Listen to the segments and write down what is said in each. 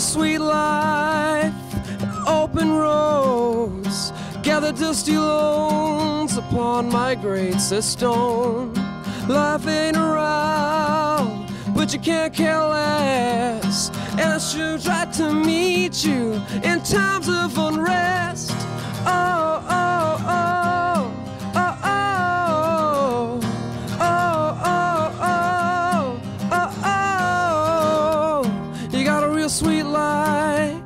sweet life, open roads, gather dusty loans upon my grates of stone. Life ain't around, but you can't care less, and I sure try to meet you in times of unrest. Oh, oh, oh, oh, oh, oh, oh, oh, oh, oh. You got a real sweet light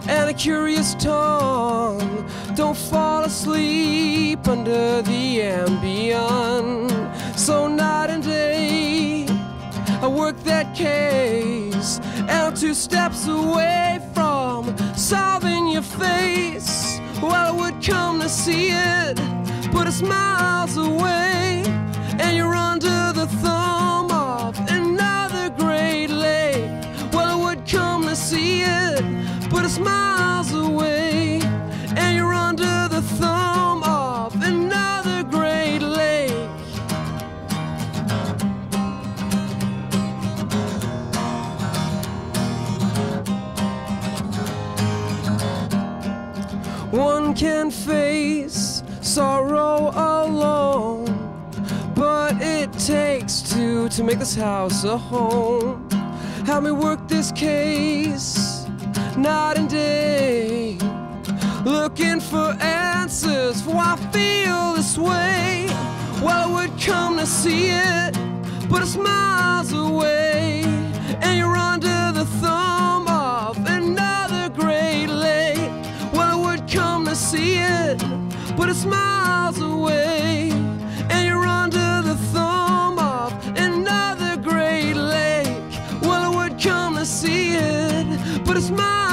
and a curious tongue. Don't fall asleep under the ambient. So night and day I work that case, and I'm 2 steps away from solving your face. Well, I would come to see it, but it's miles away, and you're under the thumb of another Great Lake. Well, I would come to see it, but it's miles away, and you're under the thumb of another Great Lake. One can face sorrow alone, but it takes 2 to make this house a home. Help me work this case night and day, looking for answers for why I feel this way. Well, I would come to see it, but it's miles away, and you're under the thumb of another Great Lake. Well, I would come to see it, but it's miles away, and you're under the thumb of another Great Lake. Well, I would come to see it, but it's miles